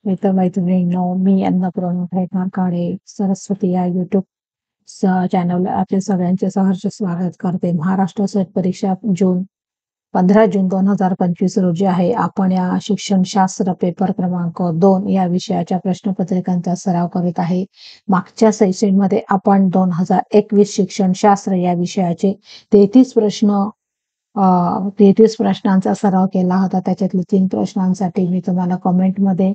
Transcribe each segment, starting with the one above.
मित्रमैत्रिणींनो, मी अन्नपूर्णा खैरनार काळे सरस्वती या युट्यूब चॅनलला आपले सगळ्यांचे सहर्ष स्वागत करते. महाराष्ट्र सेट परीक्षा 15 जून 2025 रोजी आहे. आपण या शिक्षणशास्त्र पेपर क्रमांक 2 या विषयाच्या प्रश्नपत्रिकांचा सराव करत आहे. मागच्या सेशनमध्ये आपण 2021 शिक्षणशास्त्र या विषयाचे 33 प्रश्नांचा सराव केला होता. त्याच्यातले 3 प्रश्नांसाठी मी तुम्हाला कमेंटमध्ये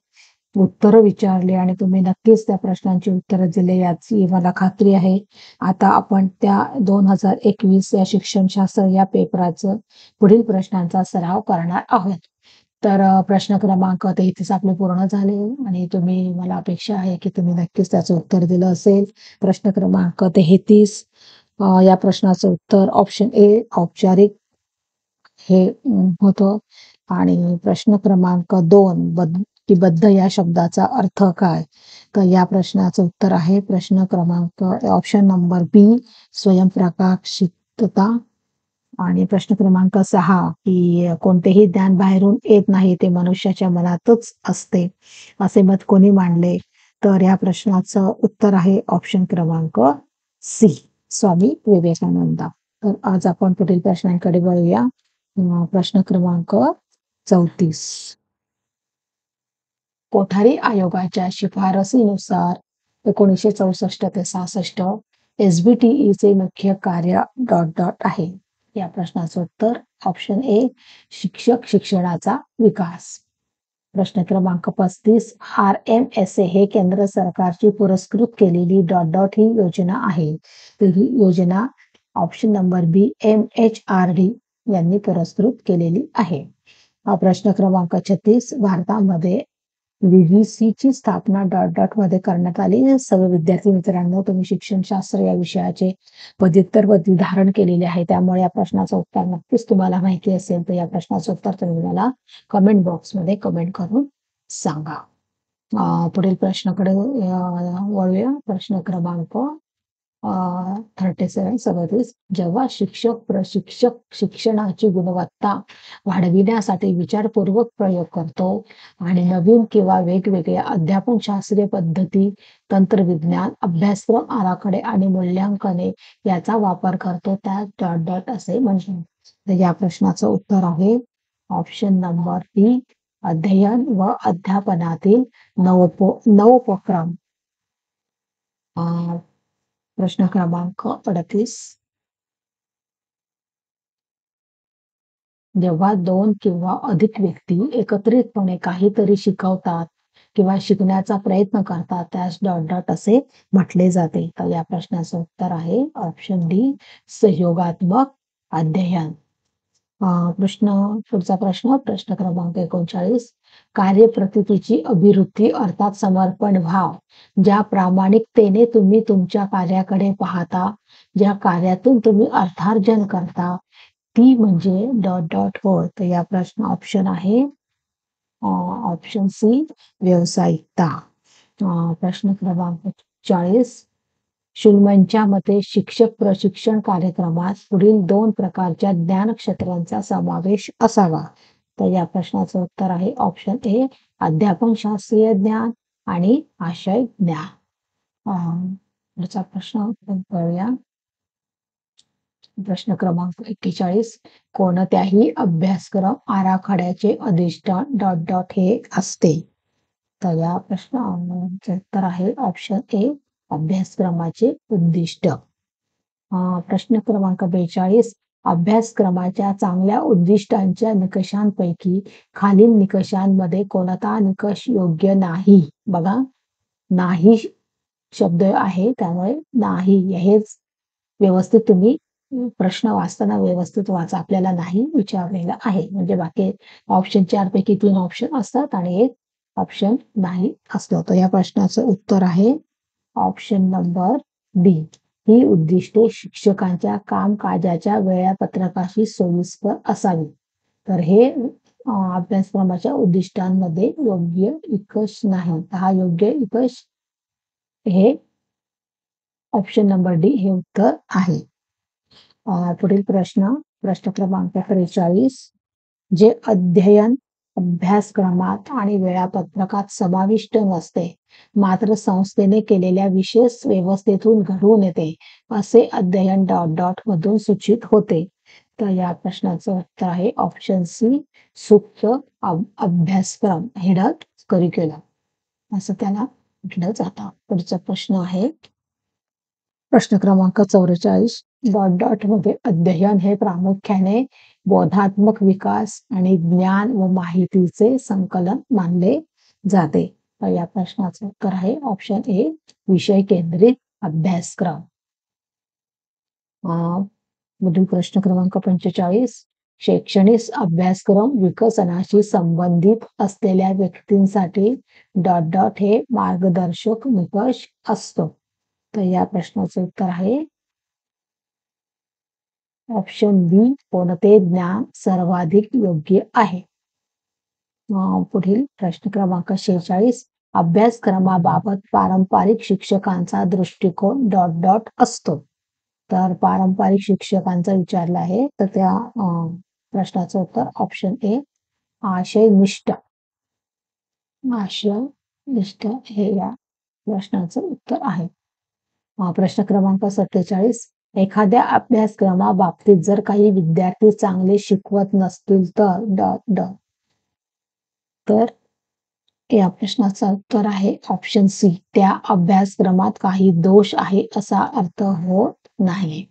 उत्तरं विचारली आणि तुम्ही नक्कीच त्या प्रश्नांची उत्तरं दिले याची मला खात्री आहे. आता आपण त्या 2021 या शिक्षणशास्त्र या पेपराचं पुढील प्रश्नांचा सराव करणार आहोत. तर प्रश्न क्रमांक 33 आपले पूर्ण झाले आणि मला अपेक्षा आहे की तुम्ही नक्कीच त्याचं उत्तर दिलं असेल. प्रश्न क्रमांक 33 या प्रश्नाचं उत्तर ऑप्शन ए औपचारिक हे होतं. आणि प्रश्न क्रमांक 2 बद्ध या शब्दाचा अर्थ काय? तर या प्रश्नाचं उत्तर आहे प्रश्न क्रमांक ऑप्शन नंबर बी स्वयंप्रकाशितता. आणि प्रश्न क्रमांक 6 की कोणतेही ज्ञान बाहेरून येत नाही, ते मनुष्याच्या मनातच असते, असे मत कोणी मांडले? तर या प्रश्नाचं उत्तर आहे ऑप्शन क्रमांक सी स्वामी विवेकानंद. तर आज आपण पुढील प्रश्नांकडे वळूया. प्रश्न क्रमांक 34. कोठारी आयोगाच्या शिफारसीनुसार 1964 ते 66 SBTEचे मुख्य कार्य ... आहे. या प्रश्नाचं उत्तर ऑप्शन ए शिक्षक शिक्षणाचा विकास. प्रश्न क्रमांक 35 RMSA हे केंद्र सरकारची पुरस्कृत केलेली ... ही योजना आहे. तर ही योजना ऑप्शन नंबर बी MHRD यांनी पुरस्कृत केलेली आहे. प्रश्न क्रमांक 36 भारतामध्ये VVC ची स्थापना ... मध्ये करण्यात आली. सर्व विद्यार्थी मित्रांनो, तुम्ही शिक्षणशास्त्र या विषयाचे पदव्युत्तर पदवी धारण केलेले आहे, त्यामुळे या प्रश्नाचं उत्तर नक्कीच तुम्हाला माहिती असेल. तर या प्रश्नाचं उत्तर तुम्ही मला कमेंट बॉक्समध्ये कमेंट करून सांगा. पुढील प्रश्नाकडे वळूया. प्रश्न क्रमांक 37 जेव्हा शिक्षक प्रशिक्षक शिक्षणाची गुणवत्ता वाढविण्यासाठी विचारपूर्वक प्रयोग करतो आणि नवीन किंवा वेगवेगळ्या अध्यापनशास्त्रीय पद्धती, तंत्रविज्ञान, अभ्यासक्रम, आराखडे आणि मूल्यांकने याचा वापर करतो, त्यास ... असे म्हणतात. तर या प्रश्नाचं उत्तर आहे ऑप्शन नंबर डी अध्ययन व अध्यापनातील नवोपक्रम. प्रश्न क्रमांक 38 जेव्हा 2 किंवा अधिक व्यक्ती एकत्रितपणे काहीतरी शिकवतात किंवा शिकण्याचा प्रयत्न करतात, त्यास ... असे म्हटले जाते. तर या प्रश्नाचं उत्तर आहे ऑप्शन डी सहयोगात्मक अध्ययन. पुढचा प्रश्न क्रमांक 39 कार्यप्रतीची अभिवृत्ती अर्थात समर्पण भाव, ज्या प्रामाणिकतेने तुम्ही तुमच्या कार्याकडे पाहता, ज्या कार्यातून तुम्ही अर्थार्जन करता, ती म्हणजे ... होय. तर या प्रश्न ऑप्शन आहे ऑप्शन सी व्यावसायिकता. प्रश्न क्रमांक 40 शुल्मनच्या मते शिक्षक प्रशिक्षण कार्यक्रमात पुढील 2 प्रकारच्या ज्ञान क्षेत्रांचा समावेश असावा. तर या प्रश्नाचं उत्तर आहे ऑप्शन ए अध्यापन शास्त्रीय ज्ञान आणि आशय ज्ञान. पुढचा प्रश्न करूया. प्रश्न क्रमांक 41 कोणत्याही अभ्यासक्रम आराखड्याचे अधिष्ठान ... हे असते. तर या प्रश्नाचं उत्तर आहे ऑप्शन ए अभ्यासक्रमाचे उद्दिष्ट. प्रश्न क्रमांक 42 अभ्यासक्रमाच्या चांगल्या उद्दिष्टांच्या निकषांपैकी खालील निकषांमध्ये कोणता निकष योग्य नाही? बघा, नाही शब्द आहे, त्यामुळे नाही हेच व्यवस्थित तुम्ही प्रश्न वाचताना व्यवस्थित वाचा. आपल्याला नाही विचारलेला आहे, म्हणजे बाकी ऑप्शन 4 पैकी 3 ऑप्शन असतात आणि 1 ऑप्शन नाही असतो. तर या प्रश्नाचं उत्तर आहे ऑप्शन नंबर डी ही उद्दिष्टे शिक्षकांच्या कामकाजाच्या वेळापत्रकाशी सोयीस्कर असावी. तर हे अभ्यासक्रमाच्या उद्दिष्टांमध्ये योग्य निकष नाही. हा योग्य निकष हे ऑप्शन नंबर डी हे उत्तर आहे. पुढील प्रश्न क्रमांक 43 जे अध्ययन अभ्यासक्रमात आणि वेळापत्रकात समाविष्ट नसते, मात्र संस्थेने केलेल्या विशेष व्यवस्थेतून घडून येते, असे अध्ययन डॉट डॉट मधून सूचित होते. तर या प्रश्नाचं उत्तर आहे ऑप्शन सी, सूक्त अभ्यासक्रम, हिडन करिक्युलम असं त्याला म्हटलं जातं. पुढचा प्रश्न आहे प्रश्न क्रमांक 44 डॉट डॉट मध्ये अध्ययन हे प्रामुख्याने बोधात्मक विकास आणि ज्ञान व माहितीचे संकलन मानले जाते. तर या प्रश्नाचं उत्तर आहे ऑप्शन ए, विषय केंद्रित अभ्यासक्रम. पुढील प्रश्न क्रमांक 45 शैक्षणिक अभ्यासक्रम विकसनाशी संबंधित असलेल्या व्यक्तींसाठी डॉट डॉट हे मार्गदर्शक निकष असतो. तर या प्रश्नाचं उत्तर आहे ऑप्शन बी, कोणते ज्ञान सर्वाधिक योग्य आहे. पुढील प्रश्न क्रमांक 46 अभ्यासक्रमाबाबत पारंपरिक शिक्षकांचा दृष्टिकोन डॉट डॉट असतो. तर पारंपरिक शिक्षकांचा विचारला आहे तर त्या प्रश्नाचं उत्तर ऑप्शन ए, आशयनिष्ठ. आशयनिष्ठ हे या प्रश्नाचं उत्तर आहे. प्रश्न क्रमांक 47 एखाद्या अभ्यासक्रमाबाबतीत जर काही विद्यार्थी चांगले शिकवत नसतील तर डॉट डॉट. तर या प्रश्नाचं उत्तर आहे ऑप्शन सी, त्या अभ्यासक्रमात काही दोष आहे असा अर्थ होत नाही.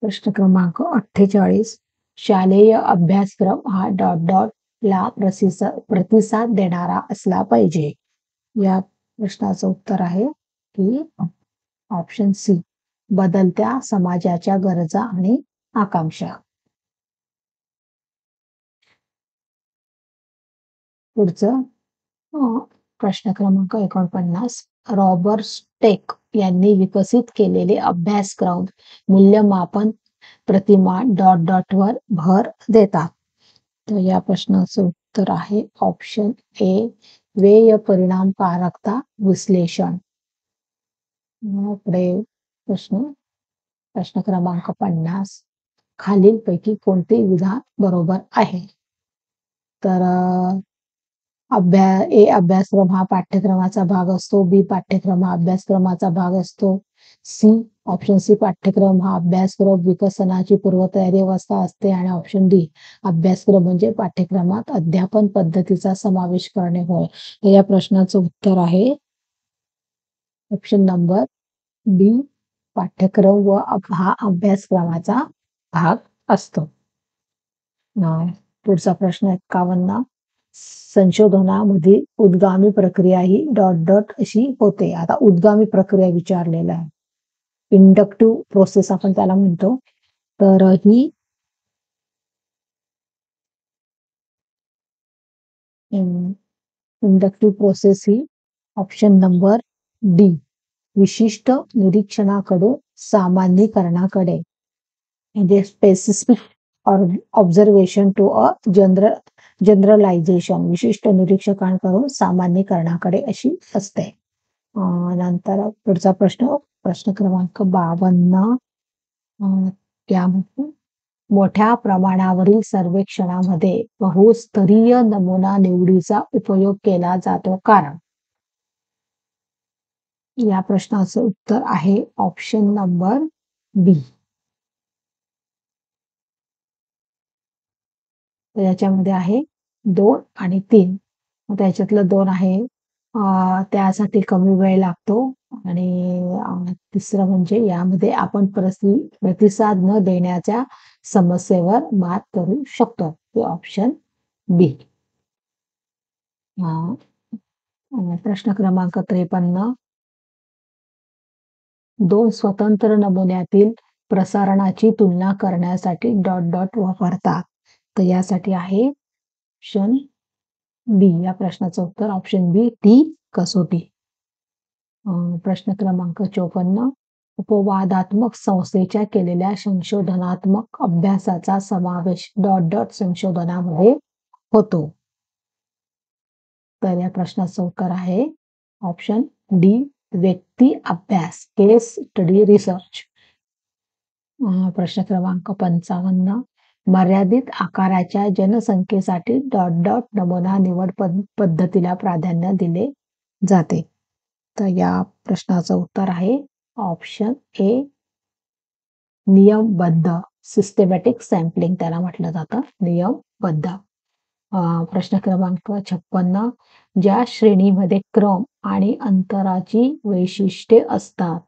प्रश्न क्रमांक 48 शालेय अभ्यासक्रम हा डॉट डॉट ला प्रतिसाद देणारा असला पाहिजे. या प्रश्नाचं उत्तर आहे की ऑप्शन सी, बदलत्या समाजाच्या गरजा आणि आकांक्षा. पुढचं प्रश्न क्रमांक 49 रॉबर्ट स्टेक यांनी विकसित केलेले अभ्यासक्रम मूल्यमापन प्रतिमा डॉट डॉट वर भर देतात. तर या प्रश्नाचं उत्तर आहे ऑप्शन ए, व्यय परिणामकारकता विश्लेषण. पुढे प्रश्न क्रमांक 50 खालीलपैकी कोणते विधान बरोबर आहे. तर ए अभ्यासक्रम हा पाठ्यक्रमाचा भाग असतो, बी पाठ्यक्रम हा अभ्यासक्रमाचा भाग असतो, सी ऑप्शन सी पाठ्यक्रम हा अभ्यासक्रम विकसनाची पूर्वतयारी अवस्था असते आणि ऑप्शन डी अभ्यासक्रम म्हणजे पाठ्यक्रमात अध्यापन पद्धतीचा समावेश करणे होय. या प्रश्नाचं उत्तर आहे ऑप्शन नंबर बी, पाठ्यक्रम व हा अभ्यासक्रमाचा भाग असतो. पुढचा प्रश्न 51 संशोधनामध्ये उद्गामी प्रक्रिया ही डॉट डॉट अशी होते. आता उद्गामी प्रक्रिया विचारलेला आहे, इंडक्टिव्ह प्रोसेस आपण त्याला म्हणतो. तर ही इंडक्टिव्ह प्रोसेस ही ऑप्शन नंबर डी, विशिष्ट निरीक्षणाकडून सामान्यीकरणाकडे म्हणजे specific observation to a generalisation, विशिष्ट निरीक्षकांकडून सामान्यीकरणाकडे अशी असते. नंतर पुढचा प्रश्न क्रमांक 52 त्यामध्ये मोठ्या प्रमाणावरील सर्वेक्षणामध्ये बहुस्तरीय नमुना निवडीचा उपयोग केला जातो कारण. या प्रश्नाचं उत्तर आहे ऑप्शन नंबर बी. याच्यामध्ये आहे 2 आणि 3. त्याच्यातलं 2 आहे त्यासाठी कमी वेळ लागतो आणि तिसरं म्हणजे यामध्ये आपण प्रतिसाद न देण्याच्या समस्येवर मात करू शकतो. ते ऑप्शन बी. प्रश्न क्रमांक 53 2 स्वतंत्र नमुन्यातील प्रसारणाची तुलना करण्यासाठी डॉट डॉट वापरतात. तर यासाठी आहे ऑप्शन बी. या प्रश्नाचं उत्तर ऑप्शन बी, टी कसोटी. प्रश्न क्रमांक 54 उपवादात्मक संस्थेच्या केलेल्या संशोधनात्मक अभ्यासाचा समावेश डॉट डॉट संशोधनामध्ये होतो. तर या प्रश्नाचं उत्तर आहे ऑप्शन डी, व्यक्ती अभ्यास, केस स्टडी रिसर्च. प्रश्न क्रमांक 55 मर्यादित आकाराच्या जनसंख्येसाठी डॉट डॉट नमुना निवड पद्धतीला प्राधान्य दिले जाते. तर या प्रश्नाचं उत्तर आहे ऑप्शन ए, नियमबद्ध. सिस्टमॅटिक सॅम्पलिंग त्याला म्हटलं जातं, नियमबद्ध. प्रश्न क्रमांक 56. ज्या श्रेणीमध्ये क्रम आणि अंतराची वैशिष्ट्ये असतात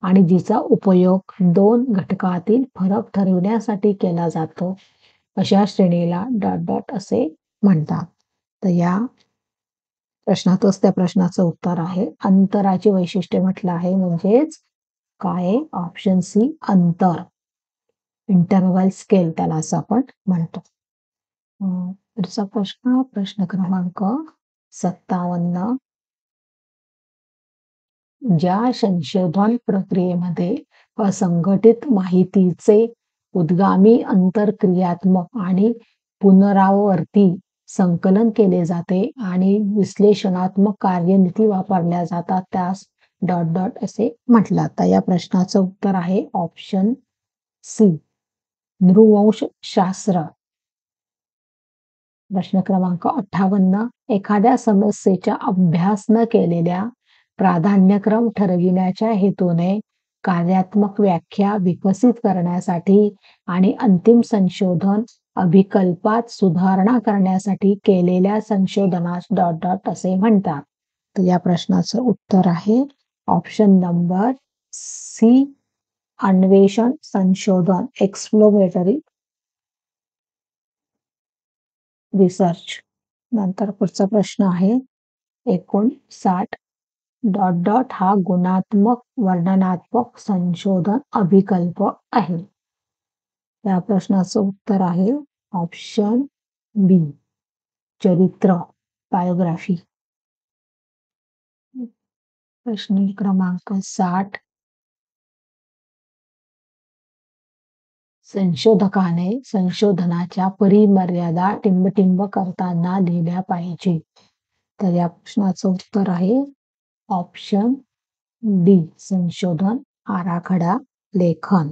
आणि जिचा उपयोग 2 घटकातील फरक ठरविण्यासाठी केला जातो, अशा श्रेणीला डॉट डॉट असे म्हणतात. तर या प्रश्नातच त्या प्रश्नाचं उत्तर आहे अंतराची वैशिष्ट्ये म्हटलं आहे, म्हणजेच काय? ऑप्शन सी, अंतर. इंटरव्हल स्केल त्याला असं आपण म्हणतो. पुढचा प्रश्न क्रमांक 57. ज्या संशोधन प्रक्रियेमध्ये असंघटित माहितीचे उद्गामी अंतरक्रियात्मक आणि पुनरावर्ती संकलन केले जाते आणि विश्लेषणात्मक कार्यनीती वापरल्या जातात, त्यास डॉट डॉट असे म्हटलं जातं. या प्रश्नाचं उत्तर आहे ऑप्शन सी, नृवंशशास्त्र. प्रश्न क्रमांक 58. एखाद्या समस्येचा अभ्यास न केलेल्या प्राधान्यक्रम ठरविण्याच्या हेतूने कार्यात्मक व्याख्या विकसित करण्यासाठी आणि अंतिम संशोधन अभिकल्पात सुधारणा करण्यासाठी केलेल्या संशोधनास डॉट डॉट असे म्हणतात. तर या प्रश्नाचं उत्तर आहे ऑप्शन नंबर सी, अन्वेषण संशोधन, एक्सप्लोरेटरी रिसर्च. नंतर पुढचा प्रश्न आहे 59. डॉट डॉट हा गुणात्मक वर्णनात्मक संशोधन अभिकल्प आहे. या प्रश्नाचं उत्तर आहे ऑप्शन बी, चरित्र, बायोग्राफी. प्रश्न क्रमांक 60. संशोधकाने संशोधनाच्या परिमर्यादा टिंबटिंब करताना लिहिल्या पाहिजे. तर या प्रश्नाचं उत्तर आहे ऑप्शन डी, संशोधन आराखडा लेखन.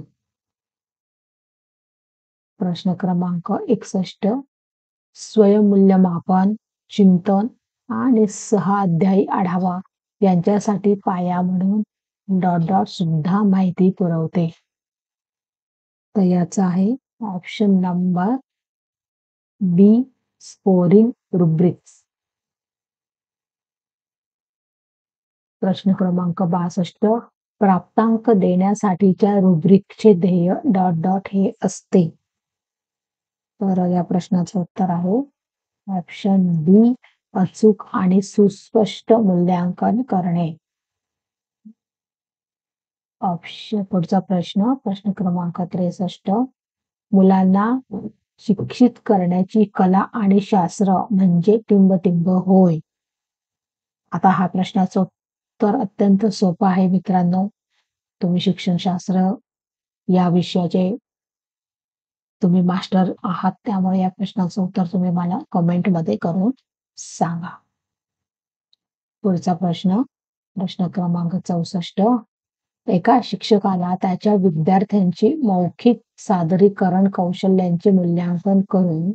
प्रश्न क्रमांक 61. स्वयंमूल्यमापन, चिंतन आणि सहाध्यायी आढावा यांच्यासाठी पाया म्हणून डॉट डॉट सुद्धा माहिती पुरवते. तर याचा आहे ऑप्शन नंबर बी, स्कोरिंग रुब्रिक्स. प्रश्न क्रमांक 62. प्राप्तांक देण्यासाठीच्या रुब्रिकचे ध्येय डॉट डॉट हे असते. तर या प्रश्नाचं उत्तर आहे ऑप्शन बी, अचूक आणि सुस्पष्ट मूल्यांकन करणे. पुढचा प्रश्न क्रमांक 63. मुलांना शिक्षित करण्याची कला आणि शास्त्र म्हणजे टिंबटिंब होय. आता हा प्रश्नाचं उत्तर अत्यंत सोपं आहे मित्रांनो. तुम्ही शिक्षणशास्त्र या विषयाचे तुम्ही मास्टर आहात, त्यामुळे या प्रश्नाचं उत्तर तुम्ही मला कमेंटमध्ये करून सांगा. पुढचा प्रश्न क्रमांक 64. एका शिक्षकाला त्याच्या विद्यार्थ्यांची मौखिक सादरीकरण कौशल्यांचे मूल्यांकन करून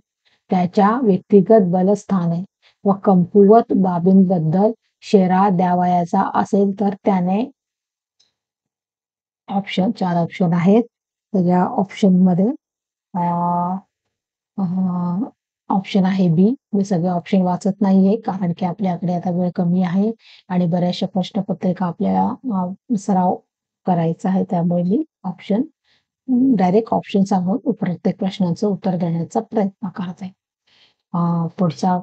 त्याच्या व्यक्तिगत बलस्थाने व कमकुवत बाबींबद्दल शेरा द्यावयाचा असेल तर त्याने 4 ऑप्शन आहेत. तर या ऑप्शनमध्ये ऑप्शन आहे बी. मी सगळे ऑप्शन वाचत नाहीये कारण की आपल्याकडे आता वेळ कमी आहे आणि बऱ्याचशा प्रश्नपत्रिका आपल्याला सराव करायचा आहे, त्यामुळे मी डायरेक्ट ऑप्शन सांगून प्रत्येक प्रश्नाचं उत्तर देण्याचा प्रयत्न करत आहे. पुढचा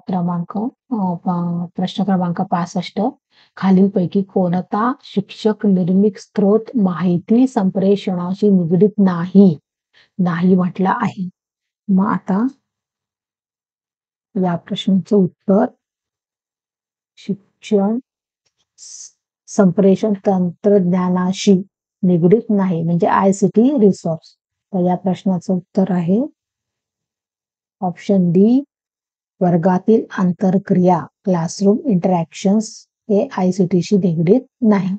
प्रश्न क्रमांक 65. खालीलपैकी कोणता शिक्षक निर्मित स्त्रोत माहिती संप्रेषणाशी निगडीत नाही म्हटला आहे. मग आता या प्रश्नाचं उत्तर शिक्षण संप्रेषण तंत्रज्ञानाशी निगडीत नाही, म्हणजे ICT रिसोर्स. तर या प्रश्नाचं उत्तर आहे ऑप्शन डी, वर्गातील आंतरक्रिया, क्लासरूम इंटरॅक्शन्स हे ICTशी निगडीत नाही.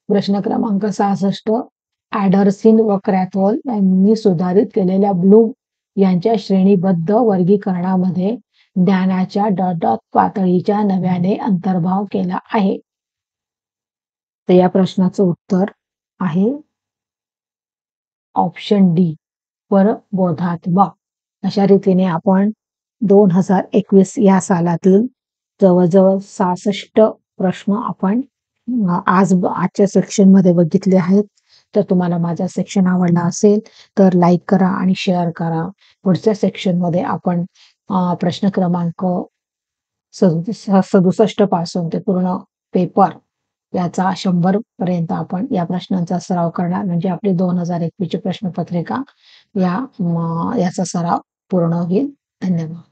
प्रश्न क्रमांक 66. ॲडरसन व क्रॅथव्होल यांनी सुधारित केलेल्या ब्लूम यांच्या श्रेणीबद्ध वर्गीकरणामध्ये ज्ञानाच्या पातळीच्या नव्याने अंतर्भाव केला आहे. तर या प्रश्नाचं उत्तर आहे ऑप्शन डी, परबोधात्मक. अशा रीतीने आपण 2021 या सालातील जवळ-जवळ 66 प्रश्न आपण आजच्या सेक्शनमध्ये बघितले आहेत. तर तुम्हाला माझा सेक्शन आवडला असेल तर लाईक करा आणि शेअर करा. पुढच्या सेक्शनमध्ये आपण प्रश्न क्रमांक 67 पासून ते पूर्ण पेपर याचा 100 पर्यंत आपण या प्रश्नांचा सराव करणार, म्हणजे आपली 2021 ची प्रश्नपत्रिका याचा सराव पूर्ण होईल. धन्यवाद.